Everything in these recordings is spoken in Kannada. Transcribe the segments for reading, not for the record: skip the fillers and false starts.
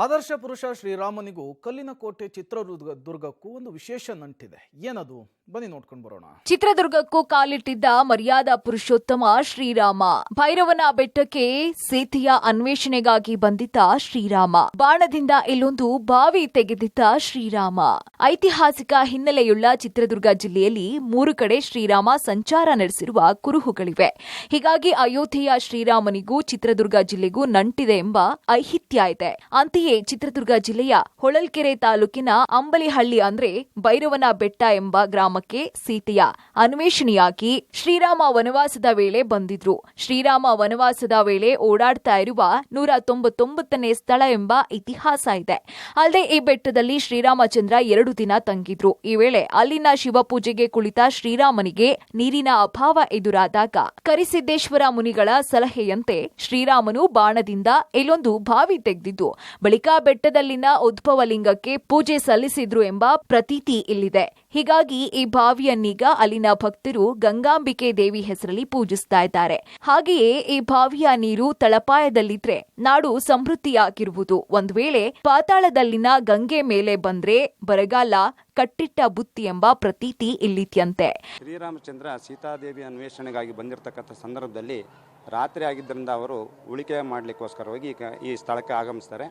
ಆದರ್ಶ ಪುರುಷ ಶ್ರೀರಾಮನಿಗೂ ಕಲ್ಲಿನ ಕೋಟೆ ಚಿತ್ರದುರ್ಗಕ್ಕೂ ಒಂದು ವಿಶೇಷ ನಂಟಿದೆ. ಏನದು? ಬನ್ನಿ ನೋಡ್ಕೊಂಡು ಬರೋಣ. ಚಿತ್ರದುರ್ಗಕ್ಕೂ ಕಾಲಿಟ್ಟಿದ್ದ ಮರ್ಯಾದಾ ಪುರುಷೋತ್ತಮ ಶ್ರೀರಾಮ. ಭೈರವನ ಬೆಟ್ಟಕ್ಕೆ ಸೀತೆಯ ಅನ್ವೇಷಣೆಗಾಗಿ ಬಂದಿದ್ದ ಶ್ರೀರಾಮ. ಬಾಣದಿಂದ ಇಲ್ಲೊಂದು ಬಾವಿ ತೆಗೆದಿದ್ದ ಶ್ರೀರಾಮ. ಐತಿಹಾಸಿಕ ಹಿನ್ನೆಲೆಯುಳ್ಳ ಚಿತ್ರದುರ್ಗ ಜಿಲ್ಲೆಯಲ್ಲಿ 3 ಕಡೆ ಶ್ರೀರಾಮ ಸಂಚಾರ ನಡೆಸಿರುವ ಕುರುಹುಗಳಿವೆ. ಹೀಗಾಗಿ ಅಯೋಧ್ಯೆಯ ಶ್ರೀರಾಮನಿಗೂ ಚಿತ್ರದುರ್ಗ ಜಿಲ್ಲೆಗೂ ನಂಟಿದೆ ಎಂಬ ಐಹಿತ್ಯ ಇದೆ. ಅಂತೆಯೇ ಚಿತ್ರದುರ್ಗ ಜಿಲ್ಲೆಯ ಹೊಳಲ್ಕೆರೆ ತಾಲೂಕಿನ ಅಂಬಲಿಹಳ್ಳಿ ಅಂದ್ರೆ ಭೈರವನ ಬೆಟ್ಟ ಎಂಬ ಗ್ರಾಮಕ್ಕೆ ಸೀತೆಯ ಅನ್ವೇಷಣೆಯಾಗಿ ಶ್ರೀರಾಮ ವನವಾಸದ ವೇಳೆ ಬಂದಿದ್ರು. ಶ್ರೀರಾಮ ವನವಾಸದ ವೇಳೆ ಓಡಾಡ್ತಾ ಇರುವ 199ನೇ ಸ್ಥಳ ಎಂಬ ಇತಿಹಾಸ ಇದೆ. ಅಲ್ಲದೆ ಈ ಬೆಟ್ಟದಲ್ಲಿ ಶ್ರೀರಾಮಚಂದ್ರ 2 ದಿನ ತಂಗಿದ್ರು. ಈ ವೇಳೆ ಅಲ್ಲಿನ ಶಿವಪೂಜೆಗೆ ಕುಳಿತ ಶ್ರೀರಾಮನಿಗೆ ನೀರಿನ ಅಭಾವ ಎದುರಾದಾಗ ಕರಿಸಿದ್ದೇಶ್ವರ ಮುನಿಗಳ ಸಲಹೆಯಂತೆ ಶ್ರೀರಾಮನು ಬಾಣದಿಂದ ಇಲ್ಲೊಂದು ಬಾವಿ ತೆಗೆದಿದ್ದು ಬಳಿಕ ಬೆಟ್ಟದಲ್ಲಿನ ಉದ್ಭವ ಲಿಂಗಕ್ಕೆ ಪೂಜೆ ಸಲ್ಲಿಸಿದ್ರು ಎಂಬ ಪ್ರತೀತಿ ಇಲ್ಲಿದೆ. ಹೀಗಾಗಿ ಈ ಬಾವಿಯನ್ನೀಗ ಅಲ್ಲಿನ ಭಕ್ತರು ಗಂಗಾಂಬಿಕೆ ದೇವಿ ಹೆಸರಲ್ಲಿ ಪೂಜಿಸ್ತಾ ಇದ್ದಾರೆ. ಹಾಗೆಯೇ ಈ ಬಾವಿಯ ನೀರು ತಳಪಾಯದಲ್ಲಿದ್ರೆ ನಾಡು ಸಮೃದ್ಧಿಯಾಗಿರುವುದು. ಒಂದು ವೇಳೆ ಪಾತಾಳದಲ್ಲಿನ ಗಂಗೆ ಮೇಲೆ ಬಂದ್ರೆ ಬರಗಾಲ ಕಟ್ಟಿಟ್ಟ ಬುತ್ತಿ ಎಂಬ ಪ್ರತೀತಿ ಇಲ್ಲಿತ್ಯಂತೆ. ಶ್ರೀರಾಮಚಂದ್ರ ಸೀತಾದೇವಿ ಅನ್ವೇಷಣೆಗಾಗಿ ಬಂದಿರತಕ್ಕಂಥ ಸಂದರ್ಭದಲ್ಲಿ ರಾತ್ರಿ ಆಗಿದ್ದರಿಂದ ಅವರು ಉಳಿಕೆ ಮಾಡಲಿಕ್ಕೋಸ್ಕರವಾಗಿ ಈ ಸ್ಥಳಕ್ಕೆ ಆಗಮಿಸ್ತಾರೆ.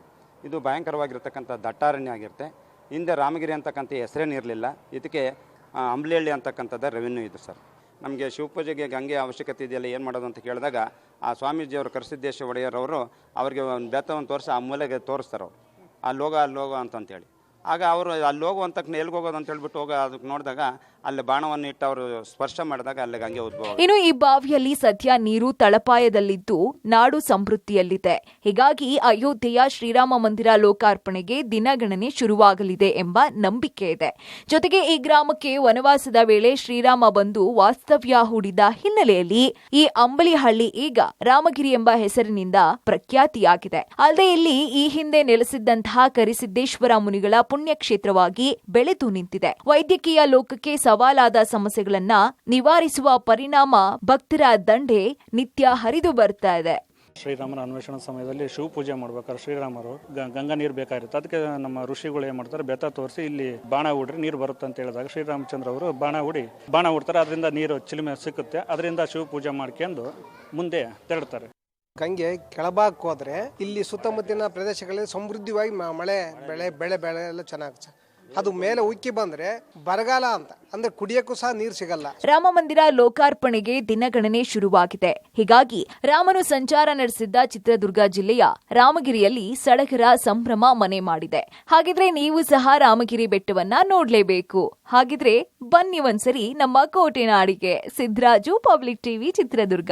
ಇದು ಭಯಂಕರವಾಗಿರ್ತಕ್ಕಂಥ ದಟ್ಟಾರಣ್ಯ ಆಗಿರುತ್ತೆ. ಹಿಂದೆ ರಾಮಗಿರಿ ಅಂತಕ್ಕಂಥ ಹೆಸರೇನಿರಲಿಲ್ಲ. ಇದಕ್ಕೆ ಅಂಬ್ಲಿಹಳ್ಳಿ ಅಂತಕ್ಕಂಥದ್ದು ರೆವೆನ್ಯೂ ಇದೆ ಸರ್. ನಮಗೆ ಶಿವಪೂಜೆಗೆ ಗಂಗೆ ಅವಶ್ಯಕತೆ ಇದೆಯಲ್ಲ, ಏನು ಮಾಡೋದು ಅಂತ ಕೇಳಿದಾಗ ಆ ಸ್ವಾಮೀಜಿಯವರು ಕರಿಸಿದ್ದೇಶ ಒಡೆಯರವರು ಅವರಿಗೆ ಒಂದು ಬೆತ್ತವನ್ನು ತೋರಿಸಿ ಆ ಮೂಲೆಗೆ ತೋರಿಸ್ತಾರೆ. ಅಲ್ಲಿ ಹೋಗೋ ಅಂತಂತೇಳಿ ಆಗ ಅವರು ಅಲ್ಲಿ ಹೋಗುವಂತ ಎಲ್ಲಿಗೆ ಹೋಗೋದು ಅಂತ ಹೇಳ್ಬಿಟ್ಟು ಅದಕ್ಕೆ ನೋಡಿದಾಗ ಅಲ್ಲಿ ಬಾಣವನ್ನು ಇಟ್ಟು ಅವರು ಸ್ಪರ್ಶ ಮಾಡಿದಾಗ ಅಲ್ಲಿ ಗಂಗೆ ಉದ್ಭವ. ಇನ್ನು ಈ ಬಾವಿಯಲ್ಲಿ ಸದ್ಯ ನೀರು ತಳಪಾಯದಲ್ಲಿದ್ದು ನಾಡು ಸಮೃದ್ಧಿಯಲ್ಲಿದೆ. ಹೀಗಾಗಿ ಅಯೋಧ್ಯೆಯ ಶ್ರೀರಾಮ ಮಂದಿರ ಲೋಕಾರ್ಪಣೆಗೆ ದಿನಗಣನೆ ಶುರುವಾಗಲಿದೆ ಎಂಬ ನಂಬಿಕೆ ಇದೆ. ಜೊತೆಗೆ ಈ ಗ್ರಾಮಕ್ಕೆ ವನವಾಸದ ವೇಳೆ ಶ್ರೀರಾಮ ಬಂದು ವಾಸ್ತವ್ಯ ಹೂಡಿದ ಹಿನ್ನೆಲೆಯಲ್ಲಿ ಈ ಅಂಬಲಿಹಳ್ಳಿ ಈಗ ರಾಮಗಿರಿ ಎಂಬ ಹೆಸರಿನಿಂದ ಪ್ರಖ್ಯಾತಿಯಾಗಿದೆ. ಅಲ್ಲದೆ ಇಲ್ಲಿ ಈ ಹಿಂದೆ ನೆಲೆಸಿದ್ದಂತಹ ಕರಿಸಿದ್ದೇಶ್ವರ ಮುನಿಗಳ ಪುಣ್ಯಕ್ಷೇತ್ರವಾಗಿ ಬೆಳೆದು ನಿಂತಿದೆ. ವೈದ್ಯಕೀಯ ಲೋಕಕ್ಕೆ ಸವಾಲಾದ ಸಮಸ್ಯೆಗಳನ್ನ ನಿವಾರಿಸುವ ಪರಿಣಾಮ ಭಕ್ತರ ದಂಡೆ ನಿತ್ಯ ಹರಿದು ಬರ್ತಾ ಇದೆ. ಶ್ರೀರಾಮನ ಅನ್ವೇಷಣಾ ಸಮಯದಲ್ಲಿ ಶಿವ ಪೂಜೆ ಮಾಡ್ಬೇಕಾದ್ರೆ ಶ್ರೀರಾಮರು ಗಂಗಾ ನೀರು ಬೇಕಾಗಿರುತ್ತೆ. ಅದಕ್ಕೆ ನಮ್ಮ ಋಷಿಗಳು ಏನ್ ಮಾಡ್ತಾರೆ, ಬೆತ್ತ ತೋರಿಸಿ ಇಲ್ಲಿ ಬಾಣ ಹೂಡ್ರಿ ನೀರು ಬರುತ್ತೆ ಅಂತ ಹೇಳಿದಾಗ ಶ್ರೀರಾಮಚಂದ್ರ ಅವರು ಬಾಣ ಹೂಡ್ತಾರೆ. ಅದರಿಂದ ನೀರು ಚಿಲುಮೆ ಸಿಕ್ಕುತ್ತೆ. ಅದರಿಂದ ಶಿವ ಪೂಜೆ ಮಾಡ್ಕೊಂಡು ಮುಂದೆ ತೆರಳುತ್ತಾರೆ. ಗಂಗೆ ಕೆಳಭಾಗಕ್ಕೆ ಹೋದ್ರೆ ಇಲ್ಲಿ ಸುತ್ತಮುತ್ತಲಿನ ಪ್ರದೇಶಗಳಲ್ಲಿ ಸಮೃದ್ಧಿಯಾಗಿ ಮಳೆ ಬೆಳೆ ಎಲ್ಲ ಚೆನ್ನಾಗಿ, ಅದು ಮೇಲೆ ಉಕ್ಕಿ ಬಂದ್ರೆ ಬರಗಾಲ ಅಂತ ಅಂದ್ರೆ ಕುಡಿಯಕ್ಕೂ ಸಹ ನೀರು ಸಿಗಲ್ಲ. ರಾಮ ಮಂದಿರ ಲೋಕಾರ್ಪಣೆಗೆ ದಿನಗಣನೆ ಶುರುವಾಗಿದೆ. ಹೀಗಾಗಿ ರಾಮನು ಸಂಚಾರ ನಡೆಸಿದ್ದ ಚಿತ್ರದುರ್ಗ ಜಿಲ್ಲೆಯ ರಾಮಗಿರಿಯಲ್ಲಿ ಸಡಗರ ಸಂಭ್ರಮ ಮನೆ ಮಾಡಿದೆ. ಹಾಗಿದ್ರೆ ನೀವು ಸಹ ರಾಮಗಿರಿ ಬೆಟ್ಟವನ್ನ ನೋಡ್ಲೇಬೇಕು. ಹಾಗಿದ್ರೆ ಬನ್ನಿ ಒಂದ್ಸರಿ ನಮ್ಮ ಕೋಟೆನಾಡಿಗೆ. Siddaraju, public TV, Chitradurga.